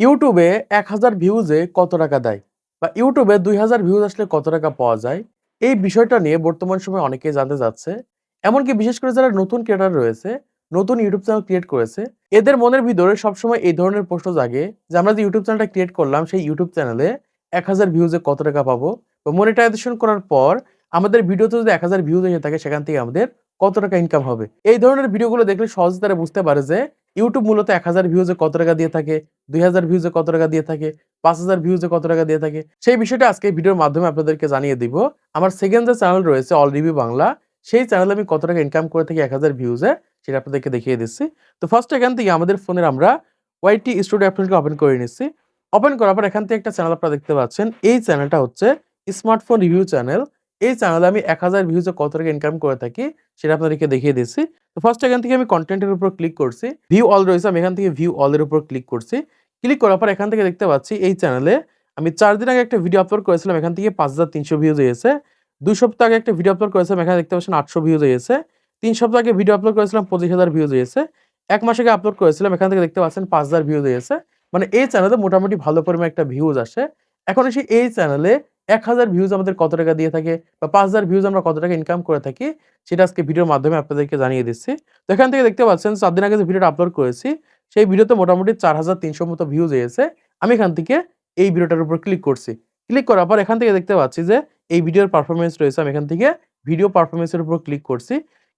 ইউটিউবে ১,০০০ ভিউজে কত টাকা দেয়? বা ইউটিউবে ২,০০০ ভিউজ আসলে কত টাকা পাওয়া যায়? এই বিষয়টা নিয়ে বর্তমান সময়ে অনেকেই জানতে চাচ্ছে। এমনকি বিশেষ করে যারা নতুন ক্রিয়েটর রয়েছে, নতুন ইউটিউব চ্যানেল ক্রিয়েট করেছে, এদের মনের ভিতরে সবসময় এই ধরনের প্রশ্ন জাগে যে, আমরা যে ইউটিউব চ্যানেলটা ক্রিয়েট করলাম, সেই ইউটিউব চ্যানেলে ১,০০০ ভিউজে কত টাকা পাবো? বা মনিটাইজেশন করার পর আমাদের ভিডিওতে যদি ১,০০০ ভিউজ এসে থাকে, সেখান থেকে আমাদের কত টাকা ইনকাম হবে? এই ধরনের ভিডিওগুলো দেখলে সহজে তারা বুঝতে পারে যে, ইউটিউব মূলত ১,০০০ ভিউজে কত টাকা দিয়ে থাকে, ২,০০০ ভিউজে কত টাকা দিয়ে থাকে, ৫,০০০ ভিউজে কত টাকা দিয়ে থাকে। সেই বিষয়টা আজকে এই ভিডিওর মাধ্যমে আপনাদেরকে জানিয়ে দিব। আমার 2nd যে চ্যানেল রয়েছে অল রিভিউ বাংলা, সেই চ্যানেলে আমি কত টাকা ইনকাম করে থাকি ১,০০০ ভিউজে, সেটা আপনাদেরকে দেখিয়ে দিচ্ছি। তো ফার্স্ট এখান থেকে আমাদের ফোনের আমরা ওয়াইটি স্টুডিও অ্যাপটিকে ওপেন করে নিচ্ছি। ওপেন করার পর এখান থেকে একটা চ্যানেল আপনারা দেখতে পাচ্ছেন। এই চ্যানেলটা হচ্ছে স্মার্টফোন রিভিউ চ্যানেল। এই চ্যানেলে আমি ১,০০০ ভিউজে কত টাকা ইনকাম করে থাকি, সেটা আপনাদেরকে দেখিয়ে দিচ্ছি। তো ফার্স্ট এখান থেকে আমি কনটেন্ট এর উপর ক্লিক করছি। ভিউ অল রয়েছে, আমি এখান থেকে ভিউ অল এর উপর ক্লিক করছি। ক্লিক করার পর এখান থেকে দেখতে পাচ্ছি এই চ্যানেলে আমি ৪ দিন আগে একটা ভিডিও আপলোড করেছিলাম, এখান থেকে ৫,৩০০ ভিউজ হয়েছে। ২ সপ্তাহ আগে একটা ভিডিও আপলোড করেছিলাম, এখানে দেখতে পাচ্ছেন ৮০০ ভিউজ হয়েছে। ৩ সপ্তাহ আগে ভিডিও আপলোড করেছিলাম, ২৫,০০০ ভিউজ হয়েছে। ১ মাস আগে আপলোড করেছিলাম, এখান থেকে দেখতে পাচ্ছেন ৫,০০০ ভিউজ হয়েছে। মানে এই চ্যানেলে মোটামুটি ভালো পরিমাণে একটা ভিউজ আসে। এখন আসি এই চ্যানেলে ১,০০০ ভিউজ আমাদের কত টাকা দিয়ে থাকে বা ৫,০০০ ভিউজ আমরা কত টাকা ইনকাম করে থাকি, সেটা আজকে ভিডিওর মাধ্যমে আপনাদেরকে জানিয়ে দিচ্ছি। তো এখান থেকে দেখতে পাচ্ছেন ৪ দিন আগে যে ভিডিওটা আপলোড করেছি, সেই ভিডিওতে মোটামুটি ৪,৩০০ মতো ভিউজ এসেছে। আমি এখান থেকে এই ভিডিওটার উপর ক্লিক করছি। ক্লিক করার পর এখান থেকে দেখতে পাচ্ছি যে এই ভিডিওর পারফরম্যান্স রয়েছে। আমি এখান থেকে ভিডিও পারফরম্যান্স এর উপর ক্লিক করছি।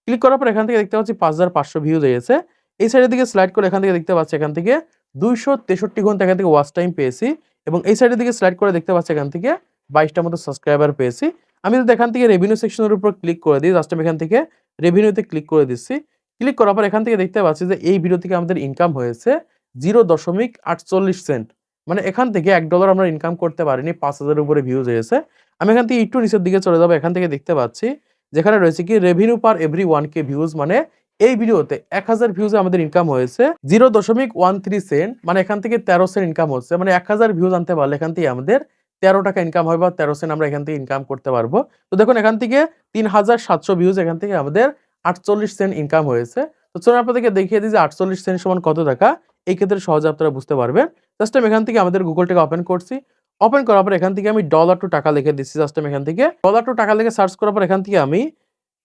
ক্লিক করার পর এখান থেকে দেখতে পাচ্ছি ৫,৫০০ ভিউজ এসেছে। এই সাইডের দিকে স্লাইড করে এখান থেকে দেখতে পাচ্ছি এখান থেকে ২৬৩ ঘন্টা এখান থেকে ওয়াচ টাইম পেয়েছি এবং এই সাইডের দিকে স্লাইড করে দেখতে পাচ্ছি এখান থেকে ২২ টা মতো সাবস্ক্রাইবার পেয়েছি। আমি যদি এখান থেকে রেভিনিউ সেকশনের উপর ক্লিক করে দিই, জাস্ট আমি এখান থেকে রেভিনিউতে ক্লিক করে দিচ্ছি। ক্লিক করার পর এখান থেকে দেখতে পাচ্ছি যে এই ভিডিও থেকে আমাদের ইনকাম হয়েছে 0.48 সেন্ট। মানে এখান থেকে $১ আমরা ইনকাম করতে পারিনি, ৫,০০০ এর উপরে ভিউজ হয়েছে। আমি এখান থেকে একটু নিচের দিকে চলে যাবো। এখান থেকে দেখতে পাচ্ছি যেখানে রয়েছে কি রেভিনিউ পার এভরি 1K ভিউজ, মানে এই ভিডিওতে ১,০০০ ভিউজে আমাদের ইনকাম হয়েছে 0.13 সেন্ট। মানে এখান থেকে ১৩ সেন্ট ইনকাম হচ্ছে। মানে ১,০০০ ভিউজ আনতে পারলে এখান থেকে আমাদের ১৩ টাকা ইনকাম হয় বা ১৩ সেন্ট আমরা এখান থেকে ইনকাম করতে পারবো। তো দেখুন এখান থেকে ৩,৭০০ ভিউজ, এখান থেকে আমাদের ৪৮ সেন্ট ইনকাম হয়েছে। তো চলুন আপনাদেরকে দেখিয়ে দিই যে ৪৮ সেন্ট সমান কত টাকা। এই ক্ষেত্রে সহজে আপনারা বুঝতে পারবেন। জাস্ট আমি এখান থেকে আমাদের গুগলটাকে ওপেন করছি। ওপেন করার পর এখান থেকে আমি ডলার টু টাকা লিখে দিচ্ছি। জাস্ট আমি এখান থেকে ডলার টু টাকা লিখে সার্চ করার পর এখান থেকে আমি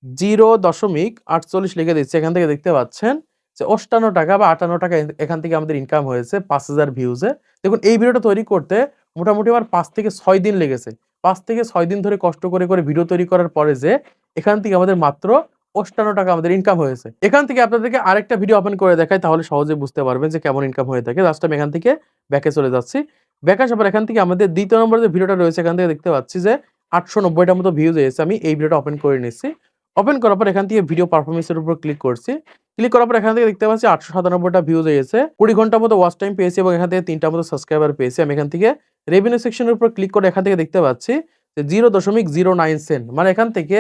0.48 লিখে দিচ্ছি। এখান থেকে দেখতে পাচ্ছেন যে ৳৫৮ বা ৳৫৮ এখান থেকে আমাদের ইনকাম হয়েছে ৫,০০০ ভিউজে। দেখুন এই ভিডিওটা তৈরি করতে মোটামুটি আমার ৫ থেকে ৬ দিন লেগেছে। ৫ থেকে ৬ দিন ধরে কষ্ট করে ভিডিও তৈরি করার পরে যে এখান থেকে আমাদের মাত্র ৳৫৮ আমাদের ইনকাম হয়েছে। এখান থেকে আপনাদেরকে আরেকটা ভিডিও ওপেন করে দেখাই, তাহলে সহজে বুঝতে পারবেন যে কেমন ইনকাম হয়ে থাকে। জাস্ট আমি এখান থেকে ব্যাকে চলে যাচ্ছি। ব্যাকে আসার পর এখান থেকে আমাদের ২য় নম্বরে যে ভিডিওটা রয়েছে, এখান থেকে দেখতে পাচ্ছি যে ৮৯০ টার মতো ভিউজ এসেছে। আমি এই ভিডিওটা ওপেন করে নিচ্ছি। ওপেন করার পর এখান থেকে ভিডিও পারফরম্যান্স এর উপর ক্লিক করছি। ক্লিক করার পর এখান থেকে দেখতে পাচ্ছি ৮৯৭ টা ভিউজ হয়েছে। ২০ ঘন্টার মতো ওয়াচ টাইম পেয়েছি এবং এখান থেকে ৩ টার মতো সাবস্ক্রাইবার পেয়েছি। আমি এখান থেকে রেভিনিউ সেকশন এর উপর ক্লিক করে এখান থেকে দেখতে পাচ্ছি যে 0.09 সেন্ট। মানে এখান থেকে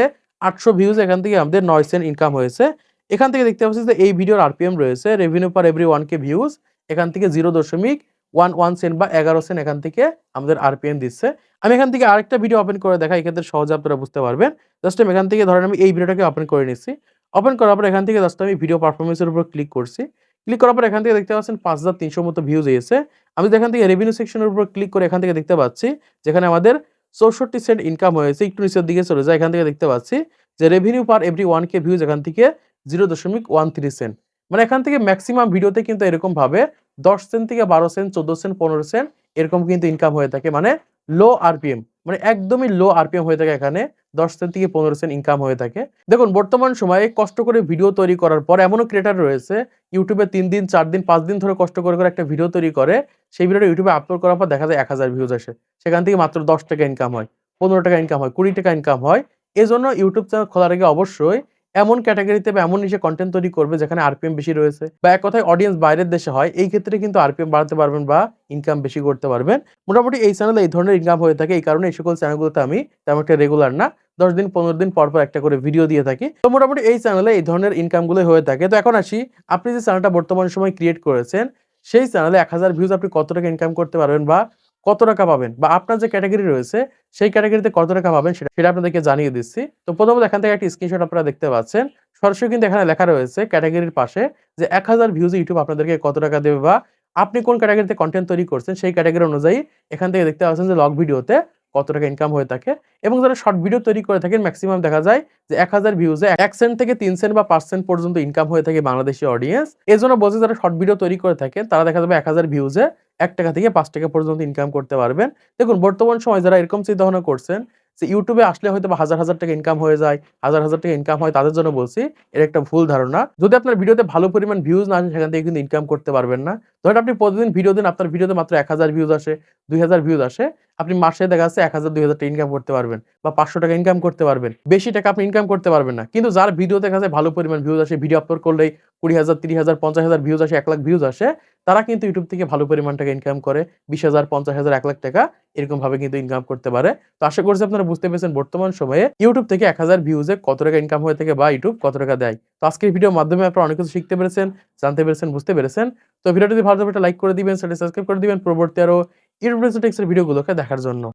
৮০০ ভিউজ, এখান থেকে আমাদের ৯ সেন্ট ইনকাম হয়েছে। এখান থেকে দেখতে পাচ্ছি যে এই ভিডিওর আরপিএম রয়েছে রেভিনিউ পার এভরি 1K ভিউজ। এখান থেকে 0.11 সেন্ট বা ১১ সেন্ট এখান থেকে আমাদের আরপিএম দিচ্ছে। আমি এখান থেকে আরেকটা ভিডিও ওপেন করে দেখাই, এক্ষেত্রে সহজে আপনারা বুঝতে পারবেন। জাস্ট আমি এখান থেকে ধরেন আমি এই ভিডিওটাকে ওপেন করে নিচ্ছি। ওপেন করার পর এখান থেকে জাস্ট আমি ভিডিও পারফরম্যান্স এর উপর ক্লিক করছি। ক্লিক করার পর এখান থেকে দেখতে পাচ্ছেন ৫,৩০০ মতো ভিউজ এসেছে। আমি যদি এখান থেকে রেভিনিউ সেকশন এর উপর ক্লিক করে এখান থেকে দেখতে পাচ্ছি যেখানে আমাদের ৬৪ সেন্ট ইনকাম হয়েছে। একটু নিচের দিকে চলে যায়, এখান থেকে দেখতে পাচ্ছি যে রেভিনিউ পার এভরি 1K ভিউজ এখান থেকে 0.13 সেন্ট। মানে এখান থেকে মেক্সিমাম ভিডিওতে কিন্তু এরকম ভাবে ১০ সেন্ট থেকে ১২ সেন্ট, ১৪ সেন্ট, ১৫ সেন্ট এরকম কিন্তু ইনকাম হয়ে থাকে। মানে লো আরপিএম, মানে একদমই লো আরপিএম হয়ে থাকে এখানে ১০ সেন্ট থেকে ১৫ সেন্ট ইনকাম হয়ে থাকে। দেখুন বর্তমান সময়ে কষ্ট করে ভিডিও তৈরি করার পর এমনও ক্রিয়েটর রয়েছে ইউটিউবে ৩ দিন, ৪ দিন, ৫ দিন ধরে কষ্ট করে একটা ভিডিও তৈরি করে। সেই ভিডিওটা ইউটিউবে আপলোড করার পর দেখা যায় ১,০০০ ভিউজ আসে। সেখান থেকে মাত্র ৳১০ ইনকাম হয়, ৳১৫ ইনকাম হয়, ৳২০ ইনকাম হয়। এজন্য ইউটিউব চ্যানেল খোলার আগে অবশ্যই এমন ক্যাটেগরিতে বা এমন নিশে কনটেন্ট তৈরি করবে যেখানে আরপিএম বেশি রয়েছে বা এক কথায় অডিয়েন্স বাইরের দেশে হয়। এই ক্ষেত্রে কিন্তু আরপিএম বাড়াতে পারবেন বা ইনকাম বেশি করতে পারবেন। মোটামুটি এই চ্যানেলে এই ধরনের ইনকাম হয়ে থাকে। এই কারণে এই সকল চ্যানেলগুলোতে আমি তেমন একটা রেগুলার না, ১০ দিন ১৫ দিন পর একটা করে ভিডিও দিয়ে থাকি। তো মোটামুটি এই চ্যানেলে এই ধরনের ইনকামগুলোই হয়ে থাকে। তো এখন আসি, আপনি যে চ্যানেলটা বর্তমান সময়ে ক্রিয়েট করেছেন, সেই চ্যানেলে ১,০০০ ভিউজ আপনি কত টাকা ইনকাম করতে পারবেন বা কত টাকা পাবেন বা আপনার যে ক্যাটেগরি রয়েছে সেই ক্যাটেগরিতে কত টাকা পাবেন সেটা আপনাদেরকে জানিয়ে দিচ্ছি। তো প্রথমত এখান থেকে একটা স্ক্রিনশট আপনারা দেখতে পাচ্ছেন। সরাসরি কিন্তু এখানে লেখা রয়েছে ক্যাটেগরির পাশে যে ১,০০০ ভিউজে ইউটিউব আপনাদেরকে কত টাকা দেবে বা আপনি কোন ক্যাটেগরিতে কনটেন্ট তৈরি করছেন সেই ক্যাটেগরি অনুযায়ী এখান থেকে দেখতে পাচ্ছেন যে লং ভিডিওতে কত টাকা ইনকাম হয়ে থাকে এবং যারা শর্ট ভিডিও তৈরি করে থাকেন মেক্সিমাম দেখা যায় যে ১,০০০ ভিউজে ১ সেন্ট থেকে ৩ সেন্ট বা ৫ সেন্ট পর্যন্ত ইনকাম হয়ে থাকে বাংলাদেশী অডিয়েন্স। এজন্য বলছি যারা শর্ট ভিডিও তৈরি করে থাকেন তারা দেখা যাবে ১,০০০ ভিউজে ৳১ থেকে ৳৫ পর্যন্ত ইনকাম করতে পারবেন। দেখুন বর্তমান সময়ে যারা এরকম চিন্তাভাবনা করছেন যে YouTube এ আসলে হয়তোবা হাজার, হাজার টাকা ইনকাম হয়ে যায়, হাজার, হাজার টাকা ইনকাম হয় তাদের জন্য বলছি এটা একটা ভুল ধারণা। যদি আপনার ভিডিওতে ভালো পরিমাণ ভিউজ না আসে সেখান থেকে কিন্তু ইনকাম করতে পারবেন না। ধরেন আপনি প্রতিদিন ভিডিও দেন, আপনার ভিডিওতে মাত্র ১,০০০ ভিউজ আসে, ২,০০০ ভিউজ আসে। আপনি মাসে দেখা যাচ্ছে ১,০০০ ৳২,০০০ ইনকাম করতে পারবেন বা ৳৫০০ ইনকাম করতে পারবেন। বেশি টাকা আপনি ইনকাম করতে পারবেন না। কিন্তু যার ভিডিও দেখা যায় ভালো পরিমাণ ভিউজ আসে, ভিডিও আপলোড করলেই ২০,০০০, ৩০,০০০, ৫০,০০০ ভিউজ আসে, ১,০০,০০০ ভিউজ আসে, তারা কিন্তু YouTube থেকে ভালো পরিমাণ টাকা ইনকাম করে। ২০,০০০, ৫০,০০০, ৳১,০০,০০০ এরকমভাবে কিন্তু ইনকাম করতে পারে। তো আশা করছি আপনারা বুঝতে পেরেছেন বর্তমান সময়ে YouTube থেকে ১,০০০ ভিউজে কত টাকা ইনকাম হয়ে থাকে বা YouTube কত টাকা দেয়। তো আজকের ভিডিওর মাধ্যমে আপনারা অনেক কিছু শিখতে পেরেছেন, জানতে পেরেছেন, বুঝতে পেরেছেন। তো ভিডিওটি যদি ভালো লাগে একটা লাইক করে দিবেন, চ্যানেলটি সাবস্ক্রাইব করে দিবেন পরবর্তী আরো ইউটিউব টিপস এর ভিডিওগুলোকে দেখার জন্য।